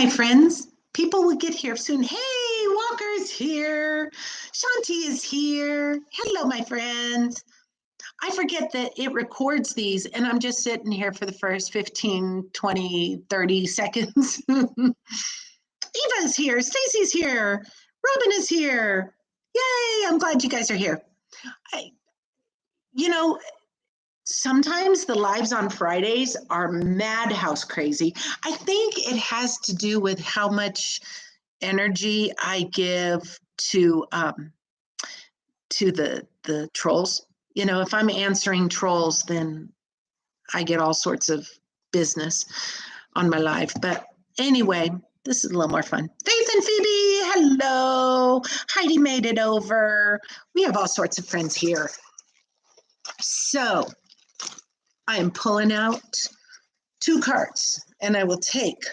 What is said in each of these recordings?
my friends. People will get here soon. Hey, Walker's here. Shanti is here. Hello, my friends. I forget that it records these, and I'm just sitting here for the first 15, 20, 30 seconds. Eva's here. Stacy's here. Robin is here. Yay, I'm glad you guys are here. You know, sometimes the lives on Fridays are madhouse crazy. I think it has to do with how much energy I give to the trolls. You know, if I'm answering trolls, then I get all sorts of business on my live. But anyway, this is a little more fun. Faith and Phoebe, hello. Heidi made it over. We have all sorts of friends here. So I am pulling out 2 cards, and I will take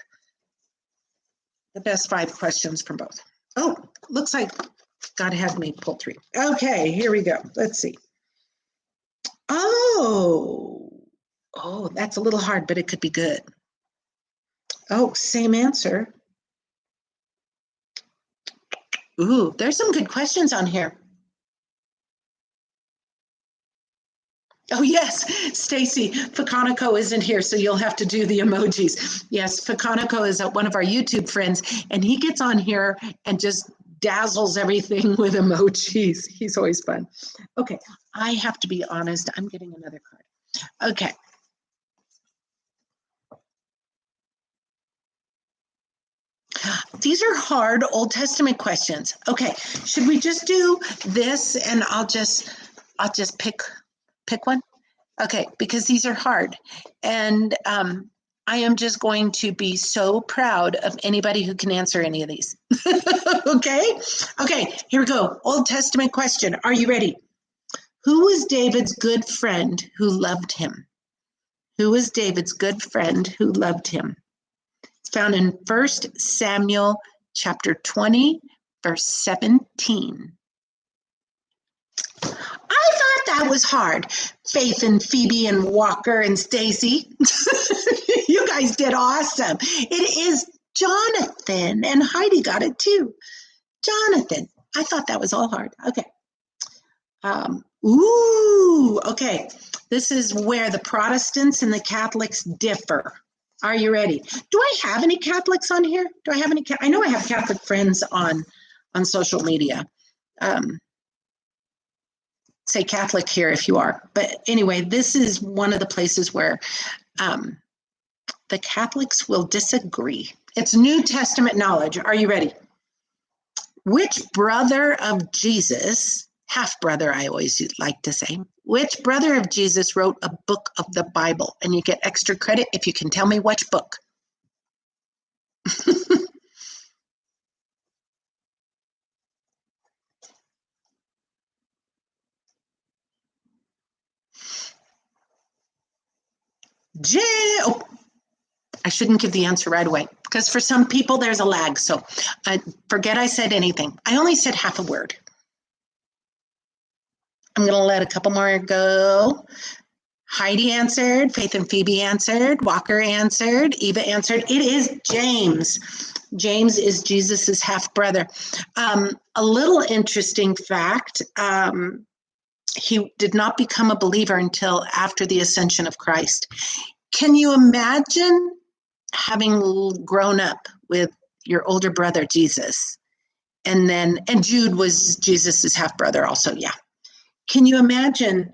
the best 5 questions from both. Oh, looks like God had me pull 3. Okay, here we go. Let's see. Oh, that's a little hard, but it could be good. Oh, same answer. Ooh, there's some good questions on here. Oh, yes, Stacy, Fakanico isn't here, so you'll have to do the emojis. Yes, Fakanico is one of our YouTube friends, and he gets on here and just dazzles everything with emojis. He's always fun. Okay, I have to be honest. I'm getting another card. Okay. These are hard Old Testament questions. Okay, should we just do this and I'll just pick one? Okay, because these are hard. And I am just going to be so proud of anybody who can answer any of these. Okay, here we go. Old Testament question. Are you ready? Who was David's good friend who loved him? Who was David's good friend who loved him? It's found in 1 Samuel chapter 20, verse 17. I thought that was hard. Faith and Phoebe and Walker and Stacy. You guys did awesome. It is Jonathan, and Heidi got it too. Jonathan. I thought that was all hard. Okay. Okay. This is where the Protestants and the Catholics differ. Are you ready? Do I have any Catholics on here? Do I have any? I know I have Catholic friends on social media. Say Catholic here if you are. But anyway, this is one of the places where the Catholics will disagree. It's New Testament knowledge. Are you ready? Which brother of Jesus, half brother, I always like to say, which brother of Jesus wrote a book of the Bible? And you get extra credit if you can tell me which book. I shouldn't give the answer right away because for some people there's a lag. So forget I said anything. I only said half a word. I'm going to let a couple more go. Heidi answered, Faith and Phoebe answered, Walker answered, Eva answered. It is James. James is Jesus's half brother. A little interesting fact, he did not become a believer until after the ascension of Christ. Can you imagine having grown up with your older brother, Jesus, and Jude was Jesus's half brother also, yeah. Can you imagine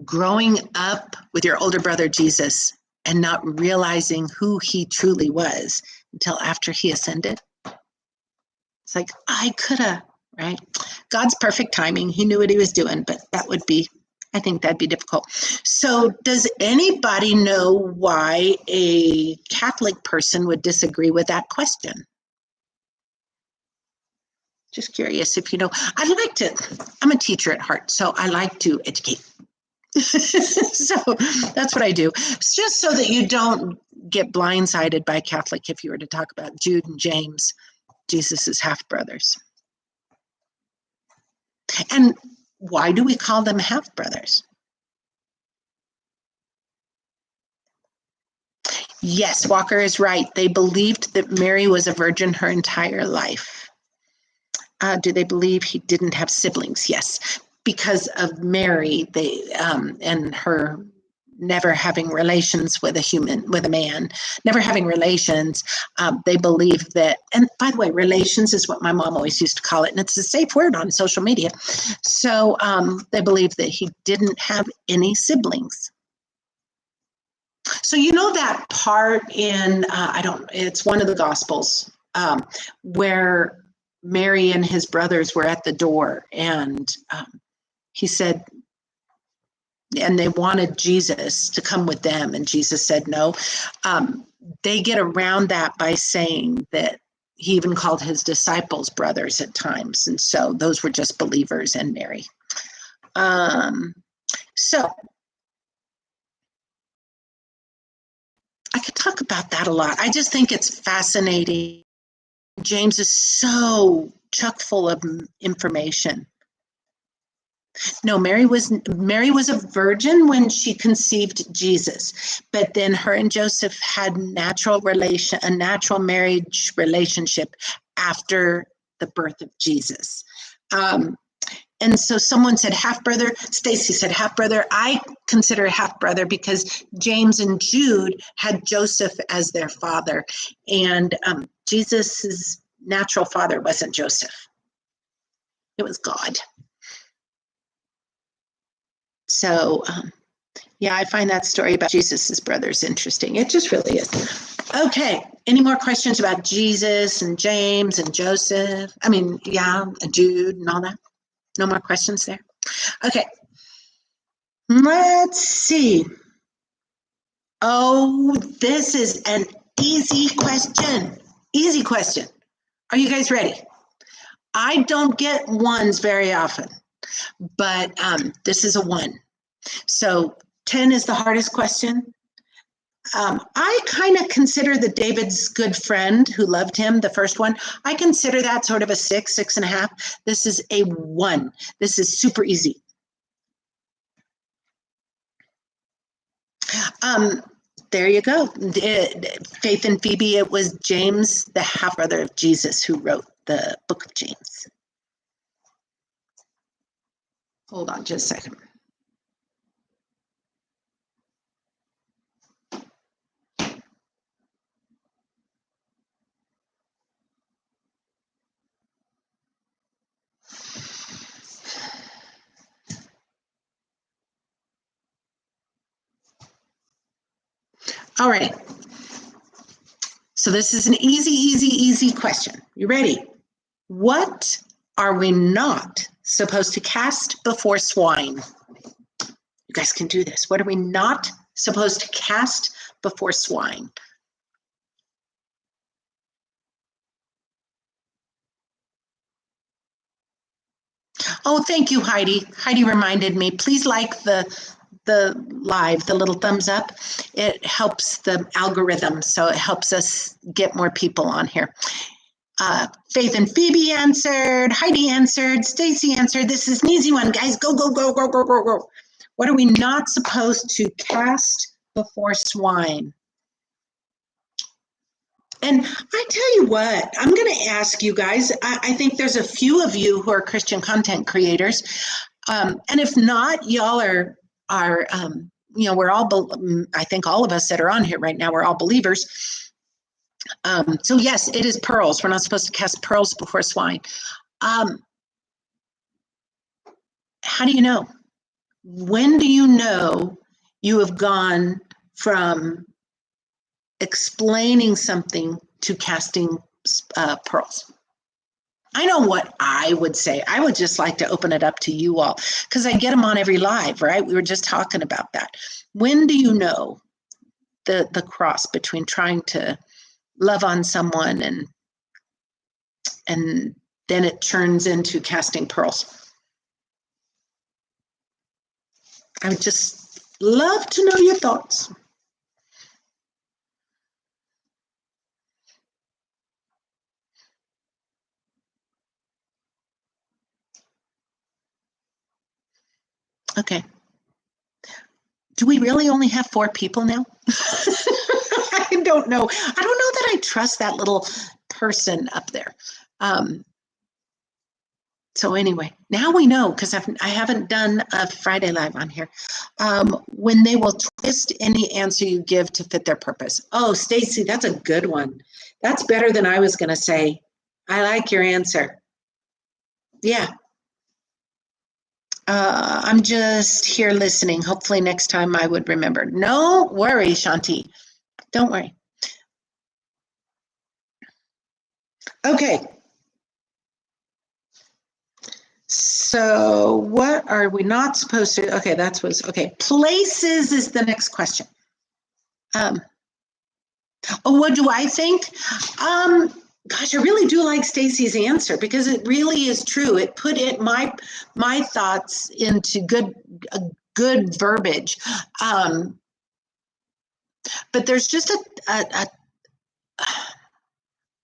growing up with your older brother, Jesus, and not realizing who he truly was until after he ascended? It's like, I could have, right? God's perfect timing. He knew what he was doing, but I think that'd be difficult. So does anybody know why a Catholic person would disagree with that question? Just curious if you know. I'm a teacher at heart, so I like to educate. So that's what I do. It's just so that you don't get blindsided by Catholic if you were to talk about Jude and James, Jesus's half brothers. And why do we call them half brothers? Yes, Walker is right. They believed that Mary was a virgin her entire life. Do they believe he didn't have siblings? Yes, because of Mary, they and her never having relations with a man, never having relations. They believe that, and by the way, relations is what my mom always used to call it, and it's a safe word on social media. So they believe that he didn't have any siblings. So you know that part in it's one of the Gospels where Mary and his brothers were at the door, and he said, and they wanted Jesus to come with them, and Jesus said no. They get around that by saying that he even called his disciples brothers at times, and so those were just believers and Mary. So I could talk about that a lot. I just think it's fascinating. James is so chock full of information. No, Mary was a virgin when she conceived Jesus, but then her and Joseph had a natural marriage relationship after the birth of Jesus. And so someone said half brother. Stacy said half brother. I consider a half brother because James and Jude had Joseph as their father, and Jesus's natural father wasn't Joseph. It was God. So, yeah, I find that story about Jesus's brothers interesting. It just really is. Okay, any more questions about Jesus and James and Joseph? And Jude and all that? No more questions there? Okay, let's see. Oh, this is an easy question. Easy question. Are you guys ready? I don't get ones very often, but this is a one. So 10 is the hardest question. I kind of consider the David's good friend who loved him, the first one, I consider that sort of a 6.5. This is a 1. This is super easy. There you go. Faith and Phoebe, it was James, the half brother of Jesus, who wrote the book of James. Hold on just a second. All right. So this is an easy question. You ready? What are we not supposed to cast before swine? You guys can do this. What are we not supposed to cast before swine? Oh, thank you, Heidi. Heidi reminded me. Please like the live, the little thumbs up. It helps the algorithm, so it helps us get more people on here. Faith and Phoebe answered. Heidi answered. Stacy answered. This is an easy one, guys. Go, go, go, go, go, go, go. What are we not supposed to cast before swine? And I tell you what, I'm going to ask you guys. I think there's a few of you who are Christian content creators, and if not, y'all are we're all. I think all of us that are on here right now, we're all believers. So yes, it is pearls. We're not supposed to cast pearls before swine. How do you know? When do you know you have gone from explaining something to casting pearls? I know what I would say. I would just like to open it up to you all because I get them on every live, right? We were just talking about that. When do you know the cross between trying to love on someone and then it turns into casting pearls? I would just love to know your thoughts. Okay. Do we really only have 4 people now? don't know. I don't know that I trust that little person up there. So anyway, now we know, because I haven't done a Friday Live on here, when they will twist any answer you give to fit their purpose. Oh, Stacy, that's a good one. That's better than I was going to say. I like your answer. Yeah. I'm just here listening. Hopefully next time I would remember. No worry, Shanti. Don't worry. Okay. So what are we not supposed to? Okay, okay. Places is the next question. What do I think? Gosh, I really do like Stacy's answer, because it really is true. It put my thoughts into good verbiage. But there's just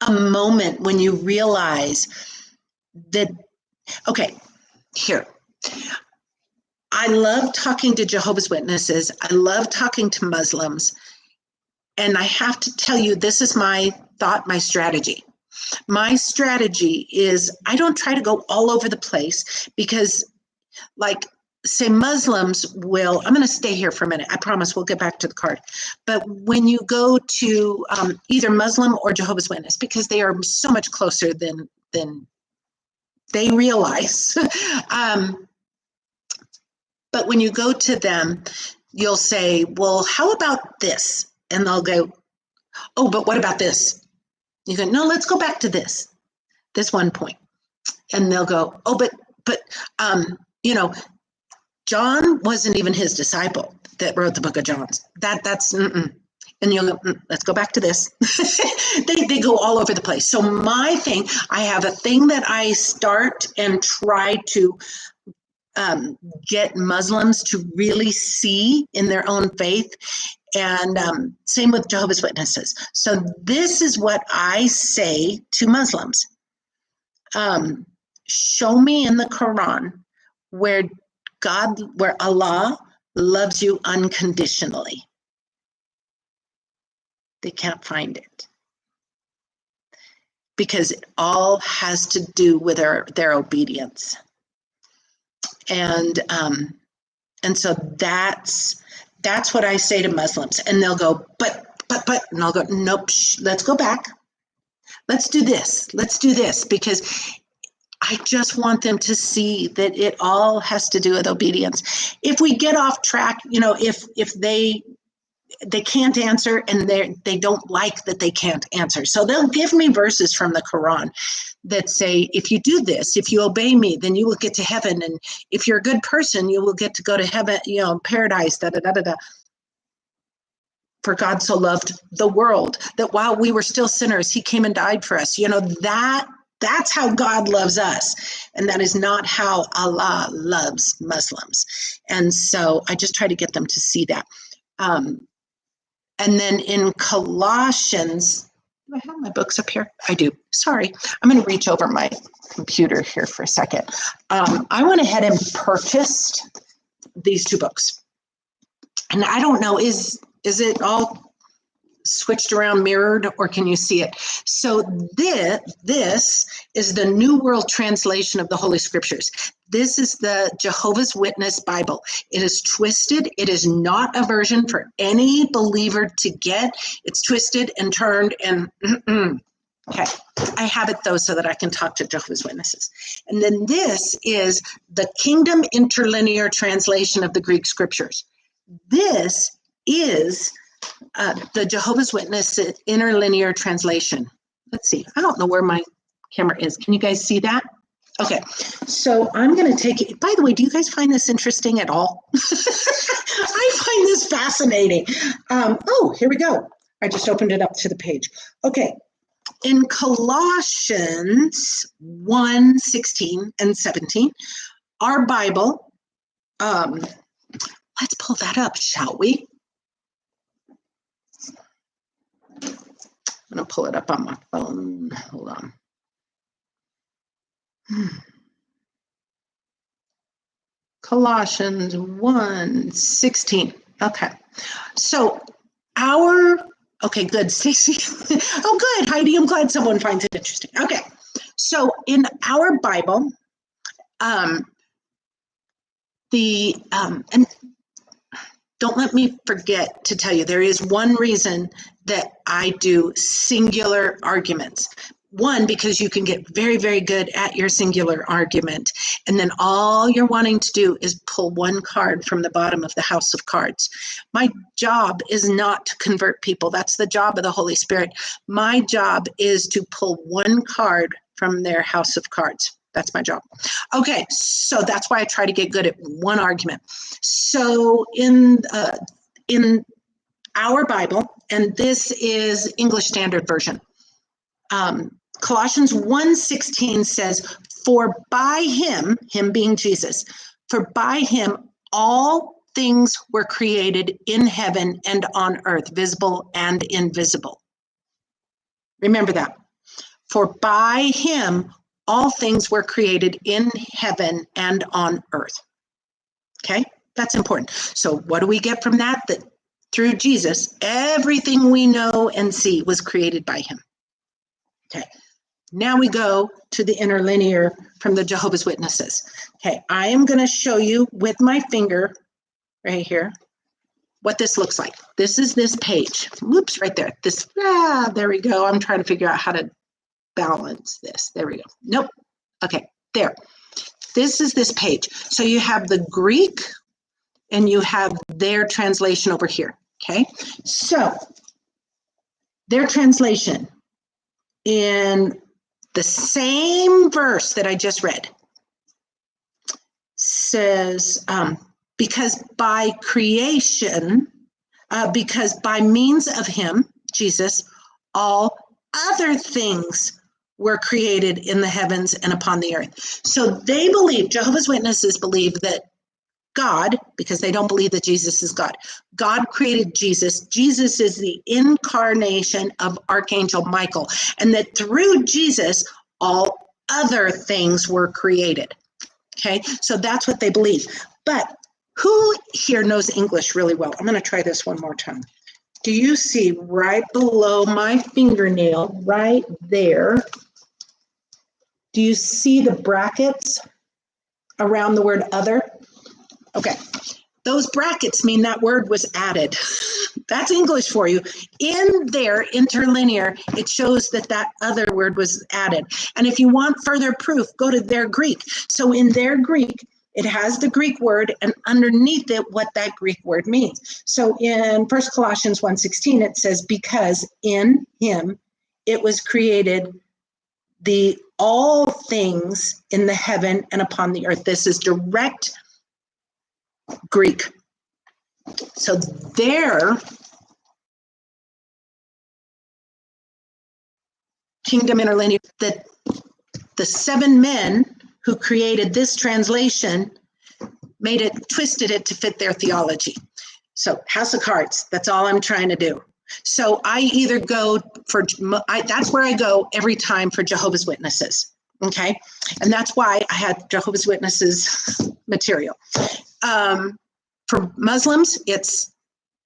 a moment when you realize that, okay, here. I love talking to Jehovah's Witnesses. I love talking to Muslims. And I have to tell you, this is my thought, my strategy. My strategy is I don't try to go all over the place, because, like, say Muslims will, I'm going to stay here for a minute. I promise we'll get back to the card. But when you go to either Muslim or Jehovah's Witness, because they are so much closer than they realize. But when you go to them, you'll say, well, how about this? And they'll go, oh, but what about this? You go, no, let's go back to this one point. And they'll go, oh, but John wasn't even his disciple that wrote the book of John. That's and you'll go, let's go back to this. they go all over the place. So my thing, I have a thing that I start and try to get Muslims to really see in their own faith. And same with Jehovah's Witnesses. So this is what I say to Muslims. Show me in the Quran where Allah loves you unconditionally. They can't find it, because it all has to do with their obedience. And so that's what I say to Muslims. And they'll go, but, and I'll go, nope, let's go back. Let's do this, because I just want them to see that it all has to do with obedience. If we get off track, if they can't answer, and they don't like that they can't answer, so they'll give me verses from the Quran that say, if you do this, if you obey me, then you will get to heaven, and if you're a good person, you will get to go to heaven, paradise, da da da da da. For God so loved the world that while we were still sinners, he came and died for us. That's how God loves us. And that is not how Allah loves Muslims. And so I just try to get them to see that. And then in Colossians, do I have my books up here? I do. Sorry. I'm going to reach over my computer here for a second. I went ahead and purchased these two books. And I don't know, is it all switched around, mirrored, or can you see it? So this is the New World Translation of the Holy Scriptures. This is the Jehovah's Witness Bible. It is twisted. It is not a version for any believer to get. It's twisted and turned and okay. I have it though so that I can talk to Jehovah's Witnesses. And then this is the Kingdom Interlinear Translation of the Greek Scriptures. This is the Jehovah's Witness interlinear translation. Let's see. I don't know where my camera is. Can you guys see that? Okay. So I'm going to take it. By the way, do you guys find this interesting at all? I find this fascinating. Oh, here we go. I just opened it up to the page. Okay. In Colossians 1:16 and 17, our Bible, let's pull that up, shall we? I'm going to pull it up on my phone. Hold on. Colossians 1:16. Okay. So our Okay, good, Stacy. Oh, good, Heidi. I'm glad someone finds it interesting. Okay, so in our Bible, and don't let me forget to tell you, there is one reason that I do singular arguments. One, because you can get very, very good at your singular argument. And then all you're wanting to do is pull one card from the bottom of the house of cards. My job is not to convert people. That's the job of the Holy Spirit. My job is to pull one card from their house of cards. That's my job. Okay, so that's why I try to get good at one argument. So in our Bible, and this is English Standard Version, Colossians 1:16 says, "For by him being Jesus, for by him all things were created in heaven and on earth, visible and invisible." Remember that. For by him all things were created in heaven and on earth. Okay, that's important. So what do we get from that? That through Jesus, everything we know and see was created by him. Okay, now we go to the interlinear from the Jehovah's Witnesses. Okay, I am going to show you with my finger right here what this looks like. This is this page. Whoops, right there. There we go. I'm trying to figure out how to balance this. There we go. Nope. Okay, there. This is this page. So you have the Greek and you have their translation over here. Okay, so their translation in the same verse that I just read says, because by creation, because by means of him, Jesus, all other things were created in the heavens and upon the earth. So they believe, Jehovah's Witnesses believe that God, because they don't believe that Jesus is God, God created Jesus. Jesus is the incarnation of Archangel Michael, and that through Jesus, all other things were created. Okay, so that's what they believe. But who here knows English really well? I'm going to try this one more time. Do you see right below my fingernail, right there? Do you see the brackets around the word other? Okay, those brackets mean that word was added. That's English for you. In their interlinear, it shows that that other word was added. And if you want further proof, go to their Greek. So in their Greek, it has the Greek word, and underneath it, what that Greek word means. So in 1 Colossians 1:16, it says, because in him it was created the all things in the heaven and upon the earth. This is direct Greek. So their kingdom interlinear, that the seven men who created this translation twisted it to fit their theology. So house of cards, that's all I'm trying to do. So I either go for, that's where I go every time for Jehovah's Witnesses. Okay. And that's why I had Jehovah's Witnesses material. For Muslims, it's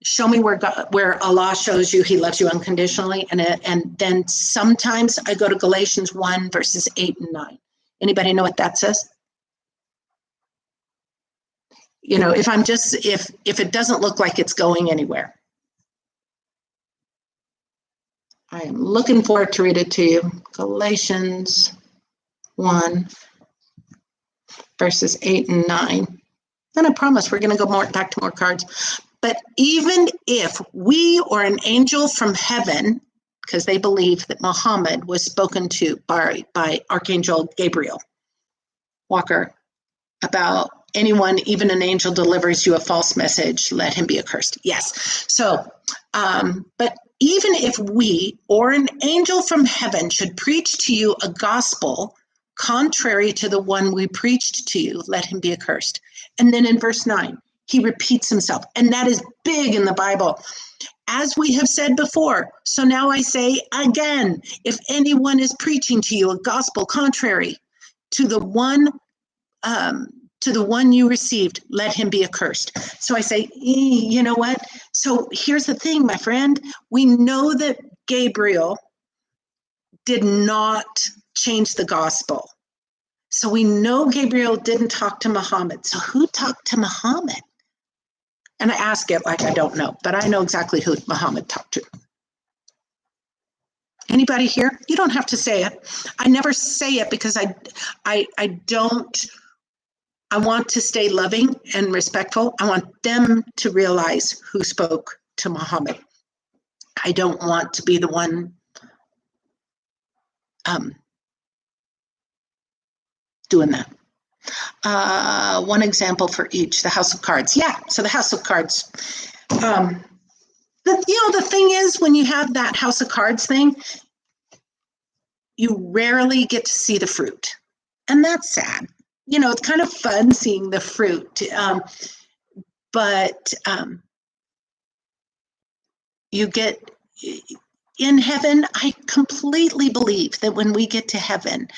show me where Allah shows you he loves you unconditionally. And then sometimes I go to Galatians 1 verses 8 and 9. Anybody know what that says? You know, if it doesn't look like it's going anywhere. I am looking forward to read it to you. Galatians 1 verses 8 and 9. Then I promise we're going to go back to more cards. But even if we or an angel from heaven, because they believe that Muhammad was spoken to by Archangel Gabriel, Walker, about anyone, even an angel delivers you a false message, let him be accursed. Yes. So, but even if we or an angel from heaven should preach to you a gospel contrary to the one we preached to you, let him be accursed. And then in verse 9, he repeats himself. And that is big in the Bible. As we have said before, so now I say again, if anyone is preaching to you a gospel contrary to the one to the one you received, let him be accursed. So I say, you know what? So here's the thing, my friend. We know that Gabriel did not change the gospel. So we know Gabriel didn't talk to Muhammad. So who talked to Muhammad? And I ask it like I don't know, but I know exactly who Muhammad talked to. Anybody here? You don't have to say it. I never say it because I don't. I want to stay loving and respectful. I want them to realize who spoke to Muhammad. I don't want to be the one doing that. One example for each, the House of Cards. Yeah, so the House of Cards. The thing is, when you have that House of Cards thing, you rarely get to see the fruit. And that's sad. It's kind of fun seeing the fruit. But you get in heaven, I completely believe that when we get to heaven,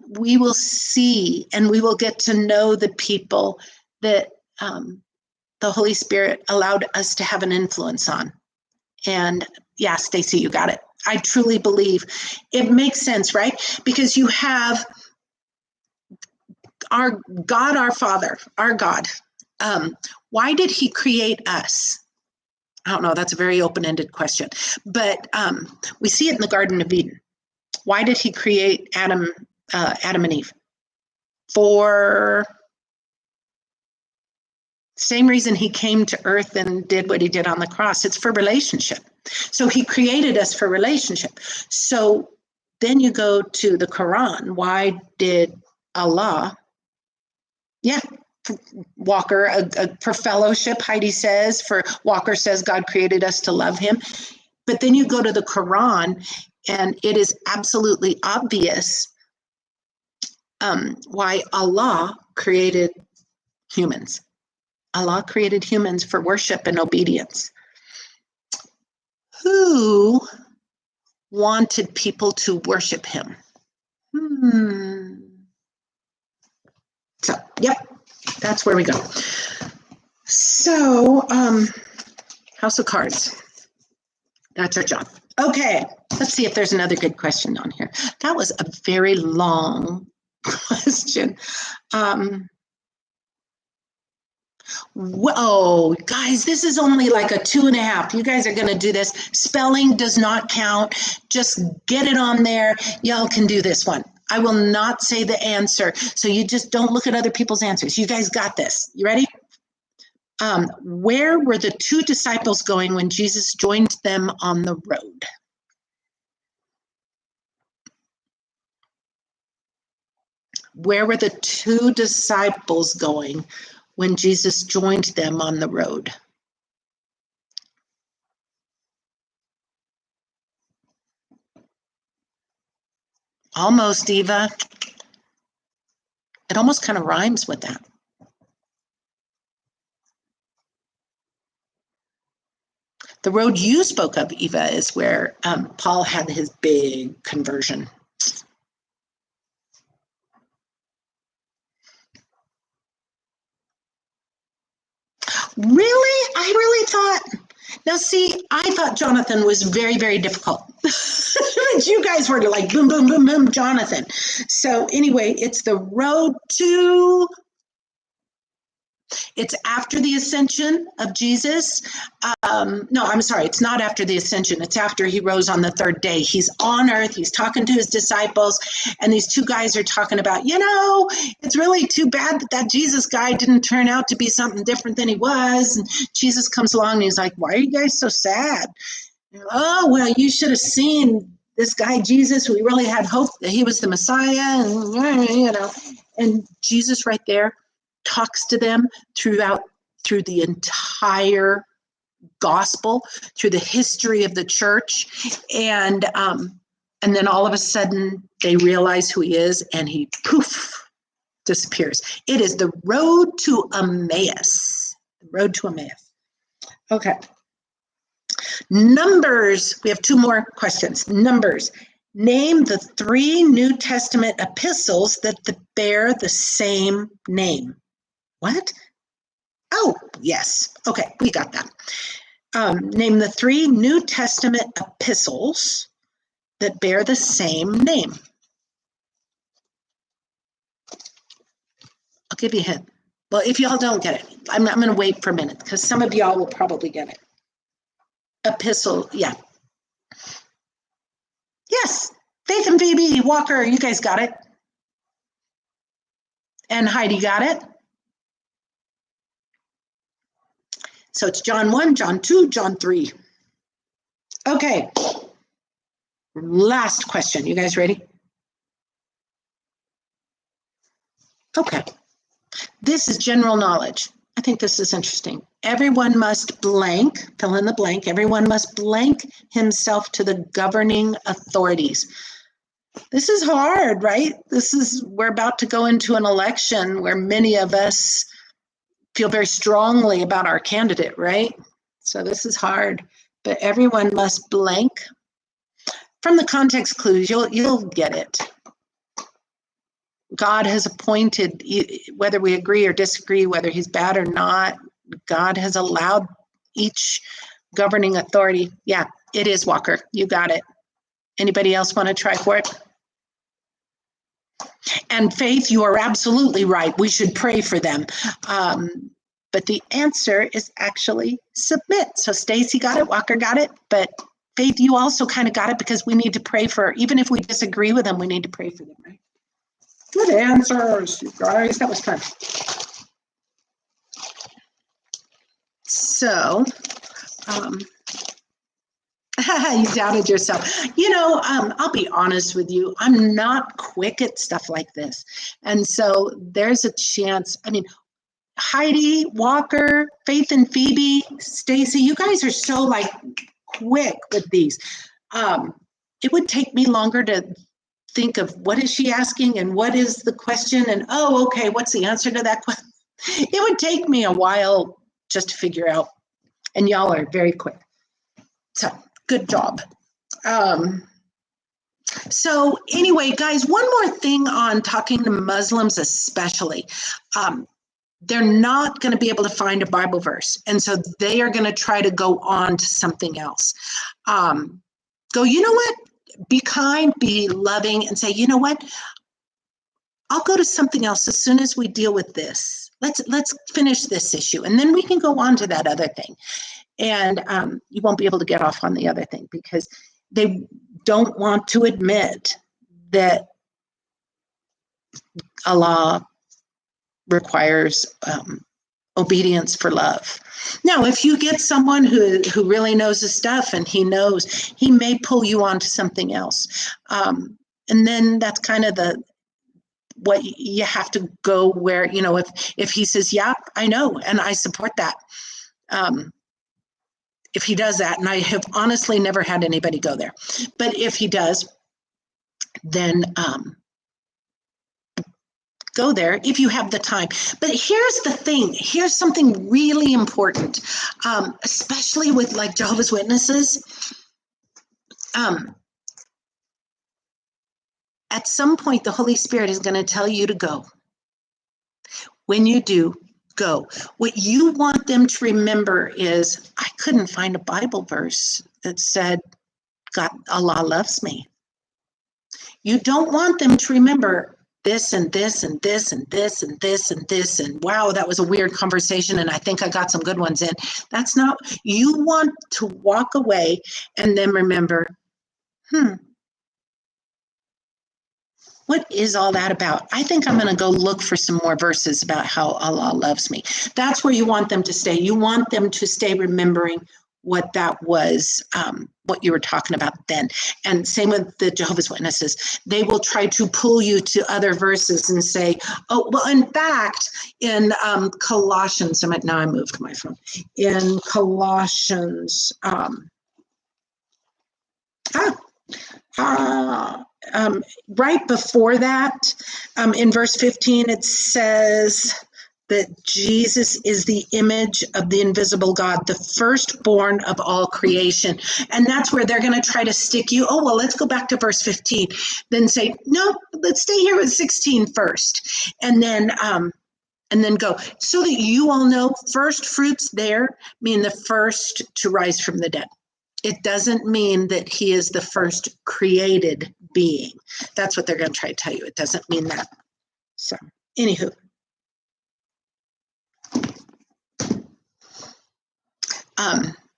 we will see and we will get to know the people that the Holy Spirit allowed us to have an influence on. And yeah, Stacy, you got it. I truly believe it makes sense, right? Because you have our God, our Father, our God. Why did he create us? I don't know. That's a very open-ended question. But we see it in the Garden of Eden. Why did he create Adam and Eve? For same reason he came to earth and did what he did on the cross. It's for relationship. So he created us for relationship. So then you go to the Quran. Why did Allah, Walker, for fellowship, Heidi says, for Walker says God created us to love him. But then you go to the Quran and it is absolutely obvious why Allah created humans. Allah created humans for worship and obedience. Who wanted people to worship him? So, yep, that's where we go. So, House of Cards. That's our job. Okay, let's see if there's another good question on here. That was a very long question. Whoa, guys, this is only like a 2.5. You guys are going to do this. Spelling does not count. Just get it on there. Y'all can do this one. I will not say the answer. So you just don't look at other people's answers. You guys got this. You ready? Where were the two disciples going when Jesus joined them on the road? Where were the two disciples going when Jesus joined them on the road? Almost, Eva. It almost kind of rhymes with that. The road you spoke of, Eva, is where Paul had his big conversion. Really? I really thought. Now, see, I thought Jonathan was very, very difficult. You guys were like, boom, boom, boom, boom, Jonathan. So anyway, it's the road to... It's after the ascension of Jesus. No, I'm sorry. It's not after the ascension. It's after he rose on the third day. He's on earth. He's talking to his disciples. And these two guys are talking about, it's really too bad that Jesus guy didn't turn out to be something different than he was. And Jesus comes along and he's like, why are you guys so sad? Oh, well, you should have seen this guy, Jesus. We really had hope that he was the Messiah. And Jesus right there talks to them through the entire gospel, through the history of the church, and then all of a sudden they realize who he is, and he poof disappears. It is the road to Emmaus. The road to Emmaus. Okay. Numbers. We have two more questions. Numbers Name the 3 New Testament epistles that bear the same name. What? Oh, yes. Okay, we got that. Name the 3 New Testament epistles that bear the same name. I'll give you a hint. Well, if y'all don't get it, I'm going to wait for a minute because some of y'all will probably get it. Epistle, yeah. Yes, Faith and Phoebe, Walker, you guys got it. And Heidi got it. So it's John 1, John 2, John 3. Okay. Last question. You guys ready? Okay. This is general knowledge. I think this is interesting. Everyone must blank, fill in the blank, everyone must blank himself to the governing authorities. This is hard, right? We're about to go into an election where many of us feel very strongly about our candidate, right? So this is hard, but everyone must blank. From the context clues, you'll get it. God has appointed, whether we agree or disagree, whether he's bad or not, God has allowed each governing authority. Yeah, it is, Walker. You got it. Anybody else want to try for it? And Faith, you are absolutely right. We should pray for them. But the answer is actually submit. So Stacy got it, Walker got it, but Faith, you also kind of got it because we need to pray for, even if we disagree with them, we need to pray for them, right? Good answers, you guys. That was fun. So, you doubted yourself. I'll be honest with you. I'm not quick at stuff like this. And so there's a chance. I mean, Heidi, Walker, Faith and Phoebe, Stacy, you guys are so quick with these. It would take me longer to think of what is she asking and what is the question and okay, what's the answer to that question? It would take me a while just to figure out, and y'all are very quick. So good job. So anyway, guys, one more thing on talking to Muslims especially. They're not going to be able to find a Bible verse. And so they are going to try to go on to something else. You know what? Be kind, be loving, and say, you know what? I'll go to something else as soon as we deal with this. Let's finish this issue, and then we can go on to that other thing. And you won't be able to get off on the other thing because they don't want to admit that Allah requires obedience for love. Now, if you get someone who really knows his stuff and he may pull you on to something else. And then that's kind of what you have to go where, if he says, yeah, I know, and I support that. If he does that, and I have honestly never had anybody go there, but if he does, then go there if you have the time. But here's the thing. Here's something really important, especially with Jehovah's Witnesses. At some point, the Holy Spirit is going to tell you to go. When you do, go. What you want them to remember is, I couldn't find a Bible verse that said, Allah loves me. You don't want them to remember this and this and this and this and this and this and wow, that was a weird conversation and I think I got some good ones in. That's not, you want to walk away and then remember, what is all that about? I think I'm going to go look for some more verses about how Allah loves me. That's where you want them to stay. You want them to stay remembering what that was, what you were talking about then. And same with the Jehovah's Witnesses. They will try to pull you to other verses and say, oh, well, in fact, in Colossians, now I moved my phone. In Colossians, right before that, in verse 15, it says that Jesus is the image of the invisible God, the firstborn of all creation. And that's where they're going to try to stick you. Oh, well, let's go back to verse 15. Then say, no, let's stay here with 16 first. And then go, so that you all know first fruits there mean the first to rise from the dead. It doesn't mean that he is the first created being. That's what they're going to try to tell you. It doesn't mean that. So, anywho.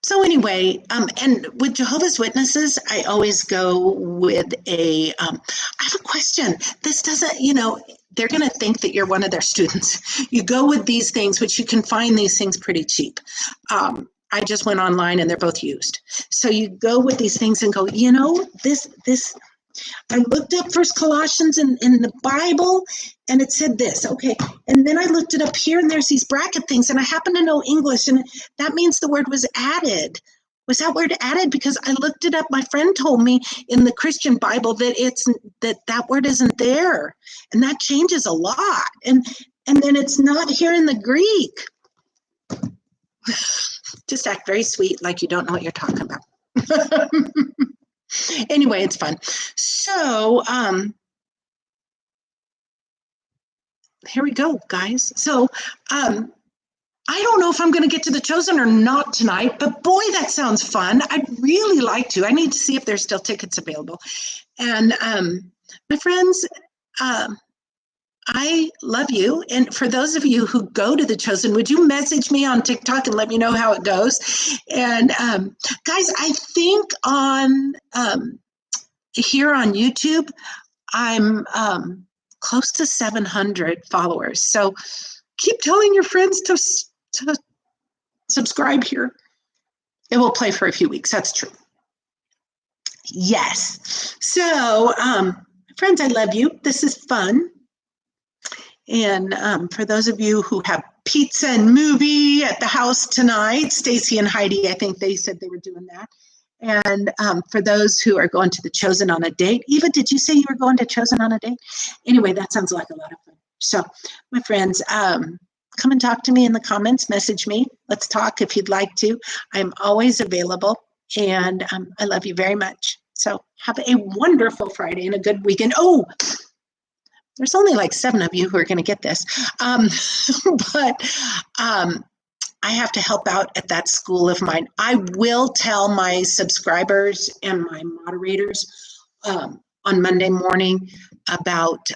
So anyway, and with Jehovah's Witnesses, I always go with I have a question. This doesn't, they're going to think that you're one of their students. You go with these things, which you can find these things pretty cheap. I just went online and they're both used. So you go with these things and go, this, I looked up First Colossians in the Bible and it said this, okay. And then I looked it up here and there's these bracket things and I happen to know English and that means the word was added. Was that word added? Because I looked it up. My friend told me in the Christian Bible that that word isn't there. And that changes a lot. And then it's not here in the Greek. Just act very sweet like you don't know what you're talking about. Anyway, it's fun. So here we go, guys. So I don't know if I'm going to get to the Chosen or not tonight, but boy, that sounds fun. I'd really like to. I need to see if there's still tickets available. And my friends, I love you. And for those of you who go to the Chosen, would you message me on TikTok and let me know how it goes? And guys, I think on here on YouTube, I'm close to 700 followers. So keep telling your friends to subscribe here. It will play for a few weeks. That's true. Yes. So friends, I love you. This is fun. And for those of you who have pizza and movie at the house tonight, Stacy and Heidi, I think they said they were doing that. And for those who are going to the Chosen on a date, Eva, did you say you were going to Chosen on a date? Anyway, that sounds like a lot of fun. So my friends, come and talk to me in the comments, message me. Let's talk if you'd like to. I'm always available and I love you very much. So have a wonderful Friday and a good weekend. Oh, there's only like 7 of you who are going to get this. But I have to help out at that school of mine. I will tell my subscribers and my moderators on Monday morning about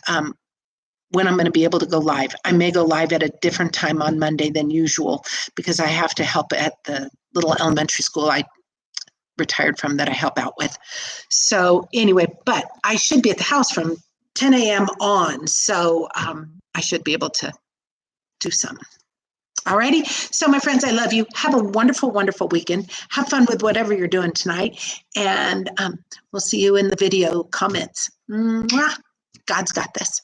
when I'm going to be able to go live. I may go live at a different time on Monday than usual because I have to help at the little elementary school I retired from that I help out with. So anyway, but I should be at the house from 10 a.m. on. So I should be able to do some. Alrighty. So my friends, I love you. Have a wonderful, wonderful weekend. Have fun with whatever you're doing tonight. And we'll see you in the video comments. Mwah. God's got this.